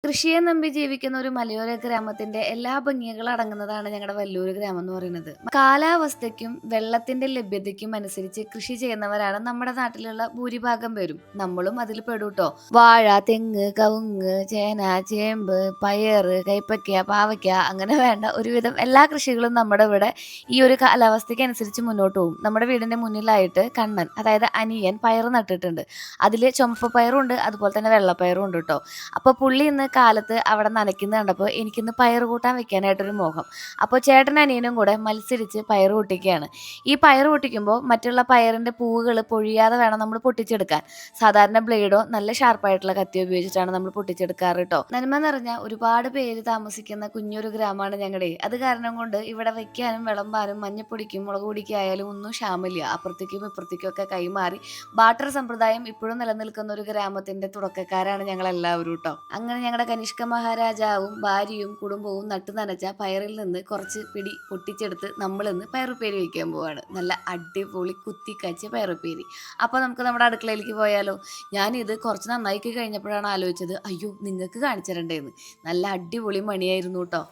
കൃഷിയെ നമ്പി ജീവിക്കുന്ന ഒരു മലയോര ഗ്രാമത്തിന്റെ എല്ലാ ഭംഗികളും അടങ്ങുന്നതാണ് ഞങ്ങളുടെ വല്ലൂര് ഗ്രാമം എന്ന് പറയുന്നത്. കാലാവസ്ഥയ്ക്കും വെള്ളത്തിന്റെ ലഭ്യതയ്ക്കും അനുസരിച്ച് കൃഷി ചെയ്യുന്നവരാണ് നമ്മുടെ നാട്ടിലുള്ള ഭൂരിഭാഗം പേരും. നമ്മളും അതിൽ പെടൂട്ടോ. വാഴ, തെങ്ങ്, കവുങ്ങ്, ചേന, ചേമ്പ്, പയറ്, കൈപ്പയ്ക്ക, പാവയ്ക്ക അങ്ങനെ വേണ്ട ഒരുവിധം എല്ലാ കൃഷികളും നമ്മുടെ ഇവിടെ ഈ ഒരു കാലാവസ്ഥയ്ക്ക് അനുസരിച്ച് മുന്നോട്ട് പോകും. നമ്മുടെ വീടിന്റെ മുന്നിലായിട്ട് കണ്ണൻ, അതായത് അനിയൻ പയറ് നട്ടിട്ടുണ്ട്. അതിൽ ചുമപ്പ് പയറും ഉണ്ട്, അതുപോലെ തന്നെ വെള്ളപ്പയറും ഉണ്ട് കേട്ടോ. അപ്പോൾ പുള്ളി ഇന്ന് കാലത്ത് അവിടെ നനയ്ക്കുന്നത് കണ്ടപ്പോൾ എനിക്കിന്ന് പയറ് കൂട്ടാൻ വെക്കാനായിട്ടൊരു മോഹം. അപ്പോൾ ചേട്ടനും അനിയനും കൂടെ മത്സരിച്ച് പയറ് പൊട്ടിക്കുകയാണ്. ഈ പയറ് പൊട്ടിക്കുമ്പോൾ മറ്റുള്ള പയറിൻ്റെ പൂവുകൾ പൊഴിയാതെ വേണം നമ്മൾ പൊട്ടിച്ചെടുക്കാൻ. സാധാരണ ബ്ലേഡോ നല്ല ഷാർപ്പായിട്ടുള്ള കത്തി ഉപയോഗിച്ചിട്ടാണ് നമ്മൾ പൊട്ടിച്ചെടുക്കാറ് കേട്ടോ. നന്മ നിറഞ്ഞ ഒരുപാട് പേര് താമസിക്കുന്ന കുഞ്ഞൊരു ഗ്രാമമാണ് ഞങ്ങളുടെ. അത് കാരണം കൊണ്ട് ഇവിടെ വെക്കാനും വിളമ്പാനും മഞ്ഞപ്പൊടിക്കും മുളക് പൊടിക്കും ആയാലും ഒന്നും ക്ഷാമില്ല. അപ്പുറത്തേക്കും ഇപ്പുറത്തേക്കും ഒക്കെ കൈമാറി ബാർട്ടർ സമ്പ്രദായം ഇപ്പോഴും നിലനിൽക്കുന്ന ഒരു ഗ്രാമത്തിന്റെ തുടക്കക്കാരാണ് ഞങ്ങൾ എല്ലാവരും കേട്ടോ. അങ്ങനെ ഞങ്ങളുടെ കനിഷ്ക മഹാരാജാവും ഭാര്യയും കുടുംബവും നട്ടു നനച്ച പയറിൽ നിന്ന് കുറച്ച് പിടി പൊട്ടിച്ചെടുത്ത് നമ്മളിന്ന് പയറുപ്പേരി വയ്ക്കാൻ പോവാണ്. നല്ല അടിപൊളി കുത്തിക്കച്ച പയറുപ്പേരി. അപ്പോൾ നമുക്ക് നമ്മുടെ അടുക്കളയിലേക്ക് പോയാലോ? ഞാനിത് കുറച്ച് നന്നാക്കി കഴിഞ്ഞപ്പോഴാണ് ആലോചിച്ചത്, അയ്യോ നിങ്ങൾക്ക് കാണിച്ചു തരണ്ടേന്ന്. നല്ല അടിപൊളി മണിയായിരുന്നു കേട്ടോ.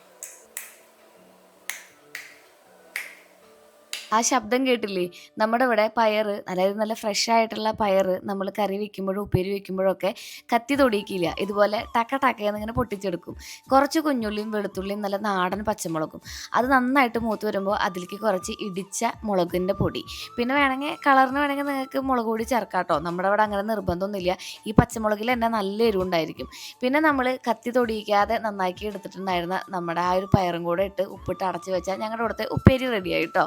ആ ശബ്ദം കേട്ടില്ലേ? നമ്മുടെ ഇവിടെ പയറ്, അതായത് നല്ല ഫ്രഷ് ആയിട്ടുള്ള പയറ് നമ്മൾ കറി വെക്കുമ്പോഴും ഉപ്പേരി വെക്കുമ്പോഴൊക്കെ കത്തി തൊടിയിക്കില്ല. ഇതുപോലെ ടക്ക ടക്കയെന്ന് ഇങ്ങനെ പൊട്ടിച്ചെടുക്കും. കുറച്ച് കുഞ്ഞുള്ളിയും വെളുത്തുള്ളിയും നല്ല നാടൻ പച്ചമുളകും. അത് നന്നായിട്ട് മൂത്ത് വരുമ്പോൾ അതിലേക്ക് കുറച്ച് ഇടിച്ച മുളകിൻ്റെ പൊടി. പിന്നെ വേണമെങ്കിൽ കളറിന് വേണമെങ്കിൽ നിങ്ങൾക്ക് മുളക് പൊടി ചേർക്കാം കേട്ടോ. നമ്മുടെ അവിടെ അങ്ങനെ നിർബന്ധമൊന്നുമില്ല. ഈ പച്ചമുളകിൽ തന്നെ നല്ല എരിവുണ്ടായിരിക്കും. പിന്നെ നമ്മൾ കത്തി തൊടിയിക്കാതെ നന്നാക്കി എടുത്തിട്ടുണ്ടായിരുന്ന നമ്മുടെ ആ ഒരു പയറും കൂടെ ഇട്ട് ഉപ്പിട്ട് അടച്ച് വെച്ചാൽ ഞങ്ങളുടെ ഇവിടുത്തെ ഉപ്പേരി റെഡിയായി കേട്ടോ.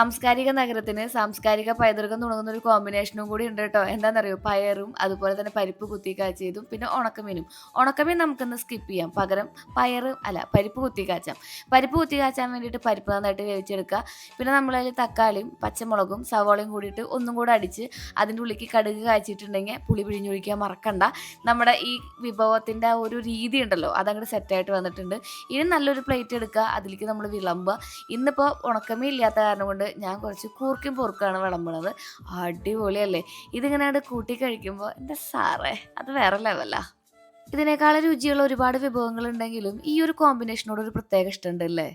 സാംസ്കാരിക നഗരത്തിന് സാംസ്കാരിക പൈതൃകം തുടങ്ങുന്ന ഒരു കോമ്പിനേഷനും കൂടി ഉണ്ട് കേട്ടോ. എന്താണെന്നറിയോ? പയറും അതുപോലെ തന്നെ പരിപ്പ് കുത്തി കാച്ചിയതും പിന്നെ ഉണക്കമീനും. ഉണക്കമീൻ നമുക്കൊന്ന് സ്കിപ്പ് ചെയ്യാം, പകരം പരിപ്പ് കുത്തി കാച്ചാം. പരിപ്പ് കുത്തി കാച്ചാൻ വേണ്ടിയിട്ട് പരിപ്പ് നന്നായിട്ട് വേവിച്ചെടുക്കുക. പിന്നെ നമ്മളതിൽ തക്കാളിയും പച്ചമുളകും സവോളയും കൂടിയിട്ട് ഒന്നും കൂടെ അടിച്ച് അതിൻ്റെ ഉള്ളിലേക്ക് കടുക് കാച്ചിട്ടുണ്ടെങ്കിൽ പുളി പിഴിഞ്ഞൊഴിക്കാൻ മറക്കണ്ട. നമ്മുടെ ഈ വിഭവത്തിൻ്റെ ആ ഒരു രീതി ഉണ്ടല്ലോ, അതങ്ങോട്ട് സെറ്റായിട്ട് വന്നിട്ടുണ്ട്. ഇനി നല്ലൊരു പ്ലേറ്റ് എടുക്കുക, അതിലേക്ക് നമ്മൾ വിളമ്പുക. ഇന്നിപ്പോൾ ഉണക്കമീൻ ഇല്ലാത്ത കാരണം കൊണ്ട് ഞാൻ കുറച്ച് കൂർക്കും പൊറുക്കാണ് വിളമ്പണത്. അടിപൊളിയല്ലേ? ഇതിങ്ങനെ കൂട്ടി കഴിക്കുമ്പോൾ എൻ്റെ സാറേ അത് വേറെ ലെവലാ. ഇതിനേക്കാളും രുചിയുള്ള ഒരുപാട് വിഭവങ്ങൾ ഉണ്ടെങ്കിലും ഈ ഒരു കോമ്പിനേഷനോട് ഒരു പ്രത്യേക ഇഷ്ടമുണ്ടല്ലേ?